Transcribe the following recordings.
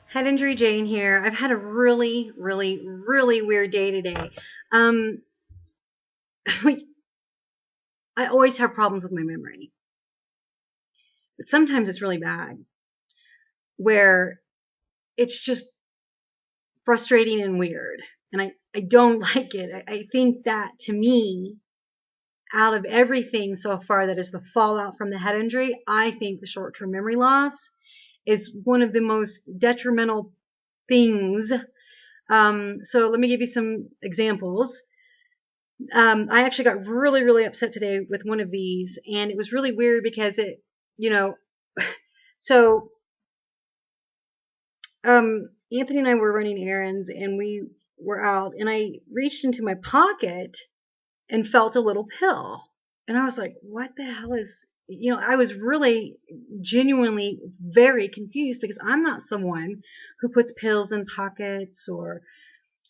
Head Injury Jane here. I've had a really weird day today. Um, I always have problems with my memory, but sometimes it's really bad, where it's just frustrating and weird, and I don't like it. I think that, to me, out of everything so far that is the fallout from the head injury, I think the short-term memory loss is one of the most detrimental things. So let me give you some examples. I actually got really upset today with one of these, and it was really weird because you know, so Anthony and I were running errands, and we were out, and I reached into my pocket and felt a little pill, and I was like, "What the hell is?" I was really genuinely very confused because I'm not someone who puts pills in pockets or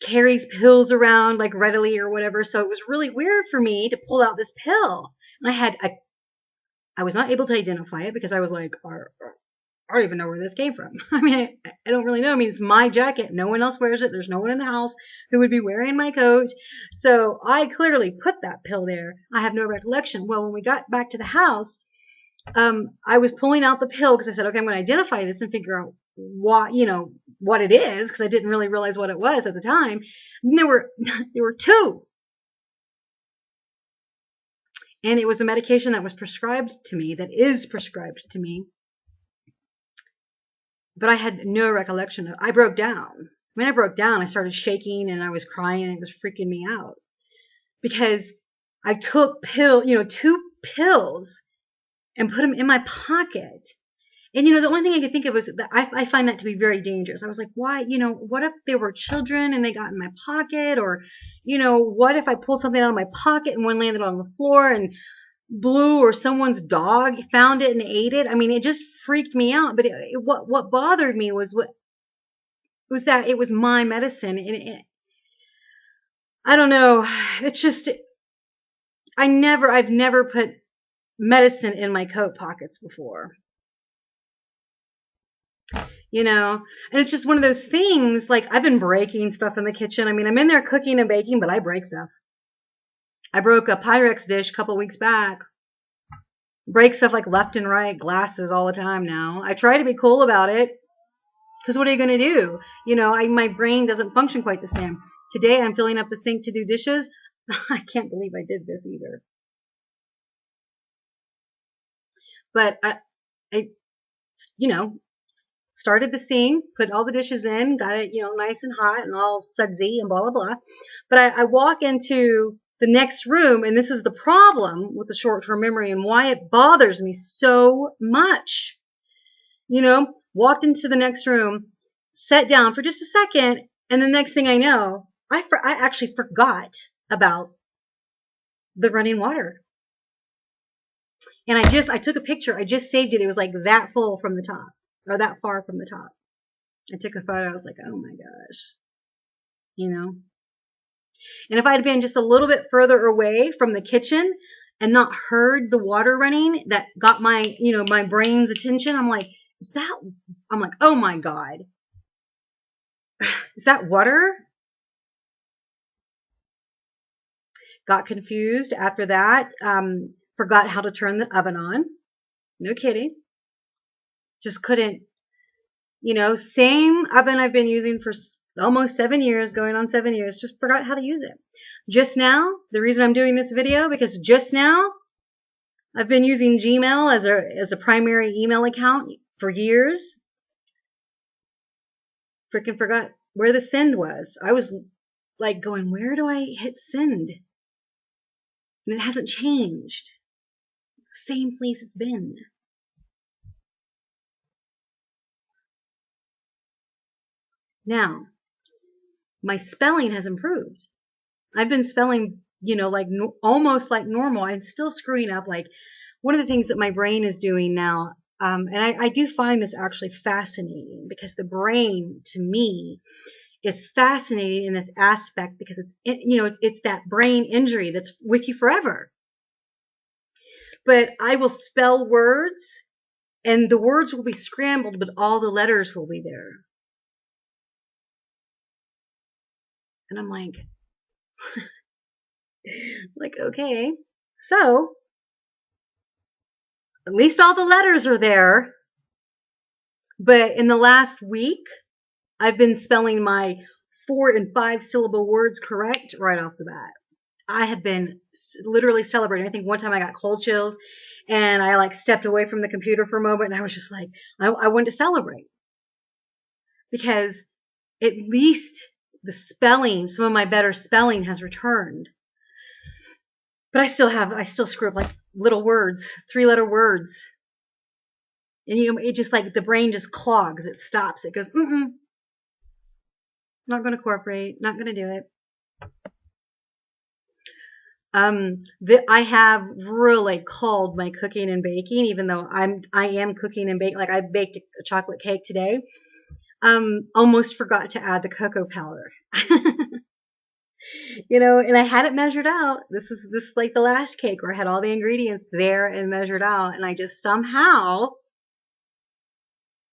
carries pills around like readily or whatever. So it was really weird for me to pull out this pill. And I was not able to identify it because I was like, I don't even know where this came from. I mean, I don't really know. I mean, it's my jacket. No one else wears it. There's no one in the house who would be wearing my coat. So I clearly put that pill there. I have no recollection. Well, when we got back to the house, I was pulling out the pill because I said, okay, I'm going to identify this and figure out what it is, because I didn't really realize what it was at the time. And there were two, and it was a medication that was prescribed to me, that is prescribed to me, but I had no recollection of. I broke down. When I broke down, I started shaking and I was crying, and it was freaking me out because I took two pills and put them in my pocket. And, the only thing I could think of was that I find that to be very dangerous. I was like, why? What if they were children and they got in my pocket? Or, what if I pulled something out of my pocket and one landed on the floor and blew, or someone's dog found it and ate it? I mean, it just freaked me out. But what bothered me was that it was my medicine. And I don't know. It's just, I've never put medicine in my coat pockets before. And it's just one of those things. Like, I've been breaking stuff in the kitchen. I mean, I'm in there cooking and baking, but I break stuff. I broke a Pyrex dish a couple weeks back. Break stuff like left and right, glasses all the time now. I try to be cool about it, because what are you going to do? My brain doesn't function quite the same. Today, I'm filling up the sink to do dishes. I can't believe I did this either. But I started the sink, put all the dishes in, got it, nice and hot and all sudsy and blah, blah, blah. But I walk into the next room, and this is the problem with the short-term memory and why it bothers me so much. Walked into the next room, sat down for just a second, and the next thing I know, I actually forgot about the running water. And I took a picture. I just saved it. It was like that full from the top, or that far from the top. I took a photo. I was like, oh my gosh. And if I'd been just a little bit further away from the kitchen and not heard the water running, that got my brain's attention, I'm like, oh my God. Is that water? Got confused after that. Forgot how to turn the oven on. No kidding. Just couldn't. Same oven I've been using for almost 7 years, going on 7 years. Just forgot how to use it. Just now, the reason I'm doing this video, because just now I've been using Gmail as a primary email account for years. Freaking forgot where the send was. I was like going, where do I hit send? And it hasn't changed. It's the same place it's been. Now, my spelling has improved. I've been spelling, almost like normal. I'm still screwing up. Like, one of the things that my brain is doing now, and I do find this actually fascinating, because the brain, to me, is fascinating in this aspect, because it's that brain injury that's with you forever. But I will spell words, and the words will be scrambled, but all the letters will be there. And I'm like, okay. So at least all the letters are there. But in the last week, I've been spelling my 4 and 5 syllable words correct right off the bat. I have been literally celebrating. I think one time I got cold chills and I like stepped away from the computer for a moment and I was just like, I wanted to celebrate because at least the spelling, some of my better spelling has returned. But I still screw up like little words, 3-letter words. And it just like the brain just clogs. It stops. It goes, not going to cooperate, not going to do it. I have really culled my cooking and baking, even though I am cooking and baking. Like I baked a chocolate cake today. Almost forgot to add the cocoa powder. And I had it measured out. This is like the last cake where I had all the ingredients there and measured out, and I just somehow,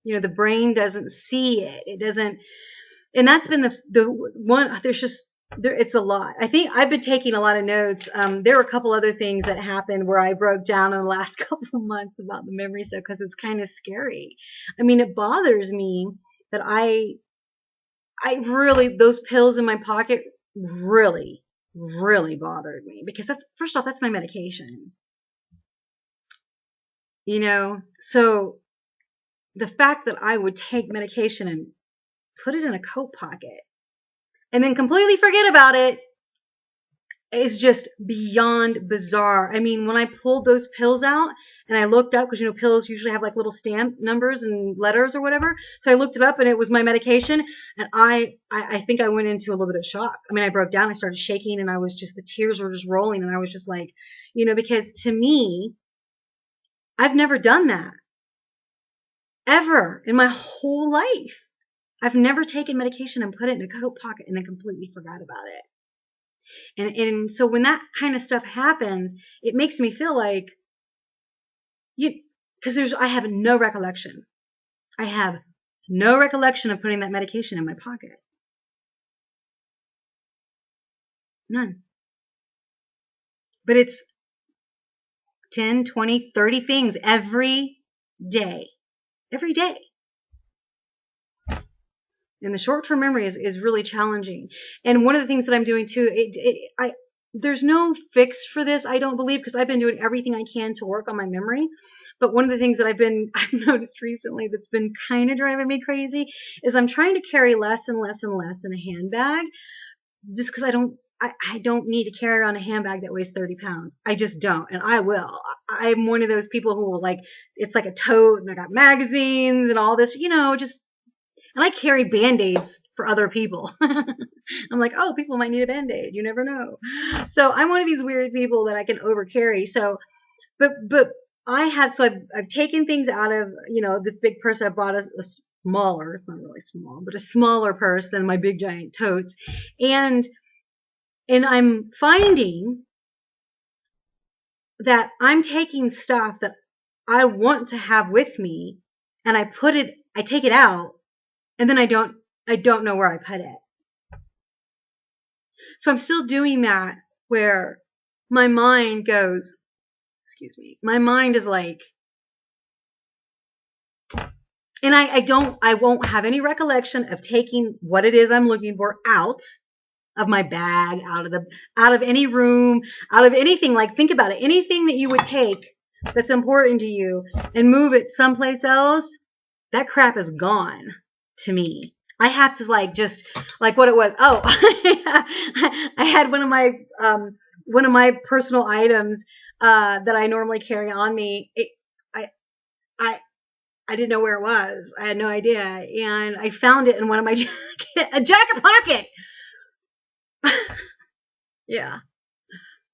the brain doesn't see it. It doesn't, and that's been the one. It's a lot. I think I've been taking a lot of notes. There were a couple other things that happened where I broke down in the last couple of months about the memory stuff because it's kind of scary. I mean, it bothers me that I really, those pills in my pocket really, really bothered me because first off, that's my medication. So the fact that I would take medication and put it in a coat pocket and then completely forget about it is just beyond bizarre. I mean, when I pulled those pills out and I looked up, because pills usually have like little stamp numbers and letters or whatever, so I looked it up and it was my medication, and I think I went into a little bit of shock. I mean, I broke down, I started shaking, and the tears were just rolling, and I was just like, because to me, I've never done that ever in my whole life. I've never taken medication and put it in a coat pocket and then completely forgot about it. And so when that kind of stuff happens, it makes me feel like because I have no recollection. I have no recollection of putting that medication in my pocket. None. But it's 10, 20, 30 things every day. Every day. And the short-term memory is really challenging. And one of the things that I'm doing too, there's no fix for this, I don't believe, because I've been doing everything I can to work on my memory. But one of the things that I've noticed recently that's been kind of driving me crazy is I'm trying to carry less and less and less in a handbag, just because I don't need to carry around a handbag that weighs 30 pounds. I just don't, and I will. I'm one of those people who will it's like a tote, and I got magazines and all this, and I carry Band-Aids for other people. I'm like, oh, people might need a Band-Aid. You never know. So I'm one of these weird people that I can overcarry. So, but I've taken things out of, this big purse. I bought a smaller, it's not really small, but a smaller purse than my big giant totes. And I'm finding that I'm taking stuff that I want to have with me, and I take it out, and then I don't know where I put it. So I'm still doing that where my mind goes, my mind is like, and I won't have any recollection of taking what it is I'm looking for out of my bag, out of any room, out of anything. Like, think about it. Anything that you would take that's important to you and move it someplace else, that crap is gone to me. I have to just like what it was. Oh, I had one of my personal items that I normally carry on me. I didn't know where it was. I had no idea, and I found it in one of my a jacket pocket. Yeah.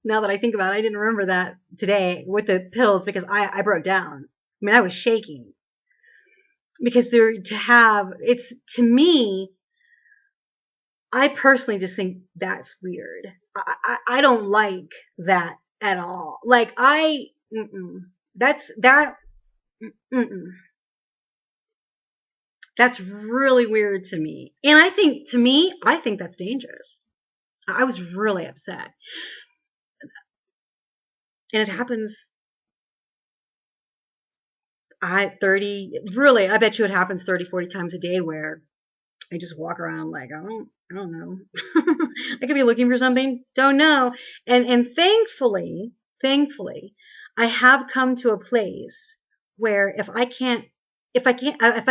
Now that I think about it, I didn't remember that today with the pills because I broke down. I mean, I was shaking. Because to me, I personally just think that's weird. I don't like that at all. Like that's really weird to me. And I think that's dangerous. I was really upset. And it happens, I bet you it happens 30, 40 times a day where I just walk around like, I don't know. I could be looking for something, don't know. And thankfully, I have come to a place where if I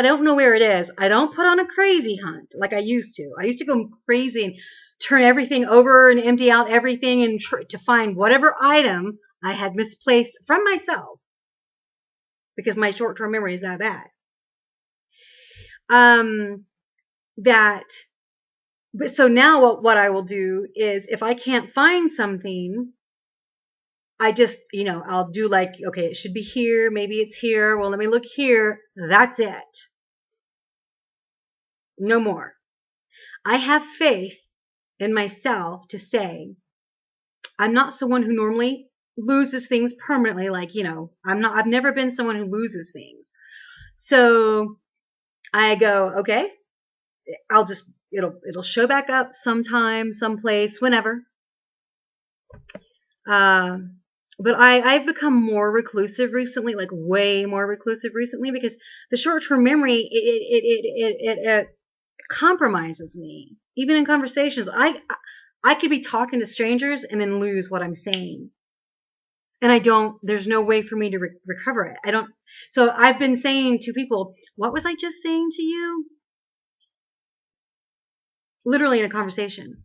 don't know where it is, I don't put on a crazy hunt like I used to. I used to go crazy and turn everything over and empty out everything and to find whatever item I had misplaced from myself because my short-term memory is that bad. That But so now what I will do is if I can't find something, I just, I'll do like, okay, it should be here. Maybe it's here. Well, let me look here. That's it. No more. I have faith in myself to say, I'm not someone who normally loses things permanently. Like, I've never been someone who loses things. So I go, okay, it'll show back up sometime, someplace, whenever. But I've become more reclusive recently, like way more reclusive recently, because the short-term memory it compromises me. Even in conversations, I could be talking to strangers and then lose what I'm saying, and I don't. There's no way for me to recover it. I don't. So I've been saying to people, "What was I just saying to you?" Literally in a conversation,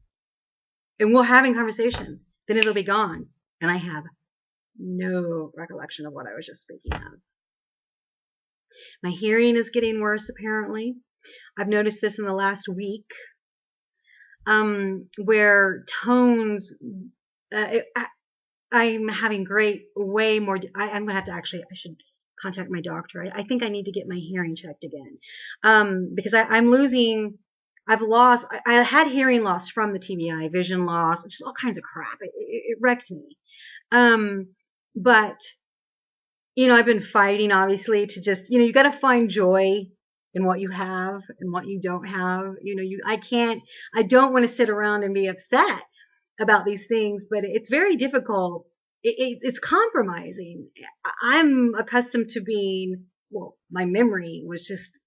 and we're having conversation, then it'll be gone, and I have no recollection of what I was just speaking of. My hearing is getting worse, apparently. I've noticed this in the last week, where tones, I'm having way more. I'm going to have to I should contact my doctor. I think I need to get my hearing checked again, because I'm losing. I've lost. I had hearing loss from the TBI, vision loss, just all kinds of crap. It wrecked me. But I've been fighting, obviously, to just, you got to find joy in what you have and what you don't have. I don't want to sit around and be upset about these things, but it's very difficult. It's compromising. I'm accustomed to my memory was just,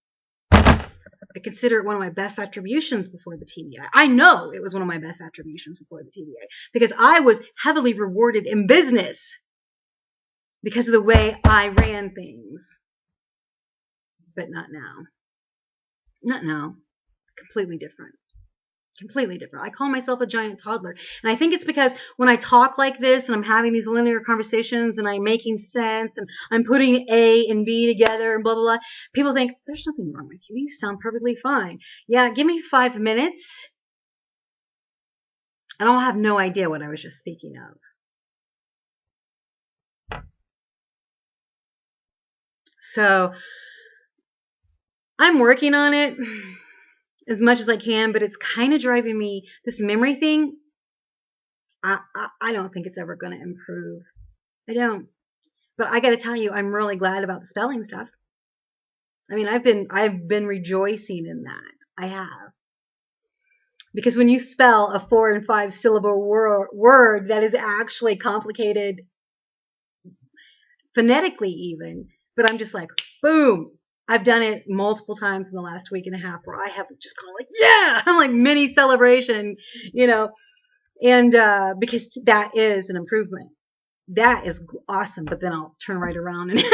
I consider it one of my best attributions before the TBI. I know it was one of my best attributions before the TBI because I was heavily rewarded in business because of the way I ran things. But not now. Not now. Completely different. Completely different. I call myself a giant toddler. And I think it's because when I talk like this and I'm having these linear conversations and I'm making sense and I'm putting A and B together and blah, blah, blah, people think, there's nothing wrong with you. You sound perfectly fine. Yeah, give me 5 minutes and I'll have no idea what I was just speaking of. So I'm working on it as much as I can, but it's kind of driving me, this memory thing, I don't think it's ever going to improve. I don't. But I got to tell you, I'm really glad about the spelling stuff. I mean, I've been rejoicing in that. I have. Because when you spell a 4 and 5 syllable word that is actually complicated phonetically even, but I'm just like, boom. I've done it multiple times in the last week and a half where I have just gone like, yeah, I'm like mini celebration, and because that is an improvement. That is awesome. But then I'll turn right around and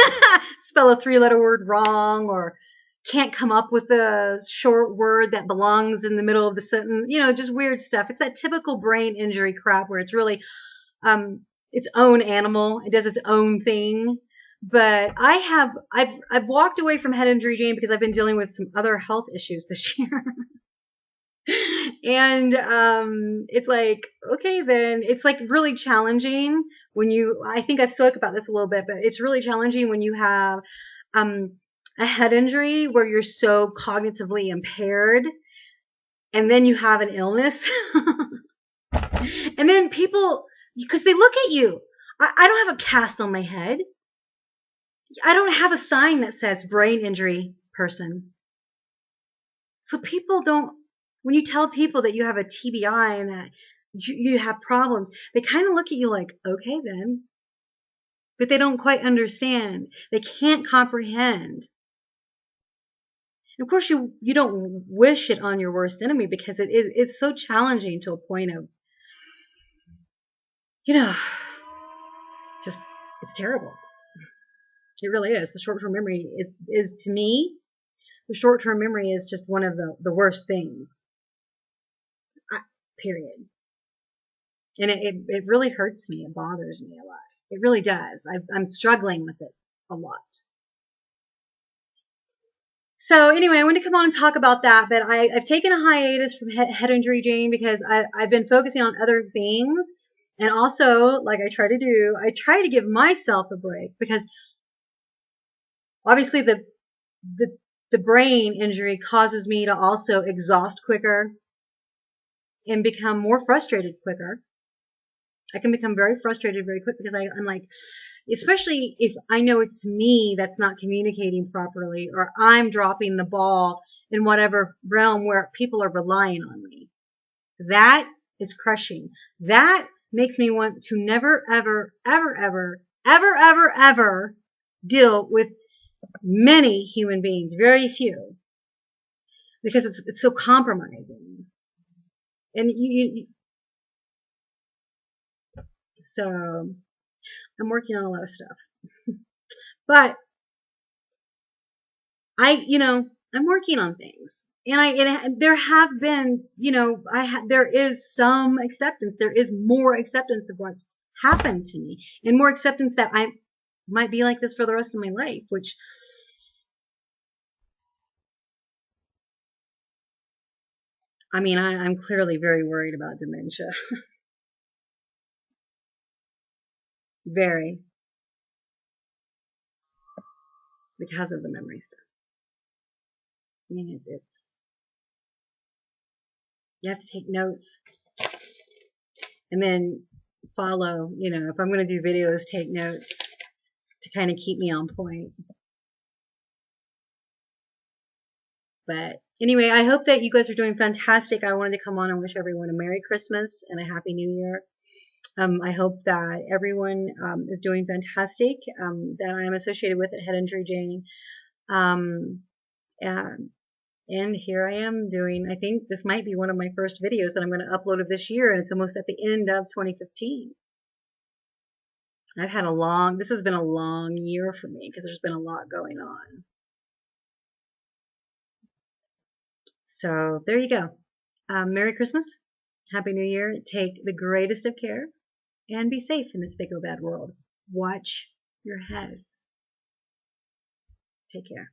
spell a 3-letter word wrong or can't come up with a short word that belongs in the middle of the sentence, just weird stuff. It's that typical brain injury crap where it's really its own animal. It does its own thing. But I've walked away from Head Injury Jane because I've been dealing with some other health issues this year. And it's like, okay, then it's like really challenging when I think I've spoke about this a little bit, but it's really challenging when you have a head injury where you're so cognitively impaired and then you have an illness. And then people, because they look at you, I don't have a cast on my head. I don't have a sign that says brain injury person. So people don't, when you tell people that you have a TBI and that you have problems, they kind of look at you like, okay then, but they don't quite understand. They can't comprehend. And of course, you don't wish it on your worst enemy because it's so challenging to a point of, you know, just it's terrible. It really is. The short term memory is to me, the short term memory is just one of the worst things. Period. And it really hurts me. It bothers me a lot. It really does. I'm struggling with it a lot. So anyway, I wanted to come on and talk about that, but I've taken a hiatus from Head Injury Jane because I've been focusing on other things. And also, like I try to do, I try to give myself a break because obviously the brain injury causes me to also exhaust quicker and become more frustrated quicker. I can become very frustrated very quick because I'm like, especially if I know it's me that's not communicating properly or I'm dropping the ball in whatever realm where people are relying on me. That is crushing. That makes me want to never, ever, ever, ever, ever, ever, ever deal with many human beings, very few, because it's so compromising. And so I'm working on a lot of stuff, but I'm working on things, and there have been, there is some acceptance. There is more acceptance of what's happened to me, and more acceptance that I might be like this for the rest of my life. Which, I mean, I'm clearly very worried about dementia, very, because of the memory stuff. I mean, it's you have to take notes and then follow. If I'm going to do videos, take notes to kind of keep me on point. But anyway, I hope that you guys are doing fantastic. I wanted to come on and wish everyone a Merry Christmas and a Happy New Year. I hope that everyone is doing fantastic, that I am associated with at Head Injury Jane. And here I am doing, I think this might be one of my first videos that I'm going to upload of this year, and it's almost at the end of 2015. This has been a long year for me because there's been a lot going on. So there you go. Merry Christmas. Happy New Year. Take the greatest of care and be safe in this big old bad world. Watch your heads. Take care.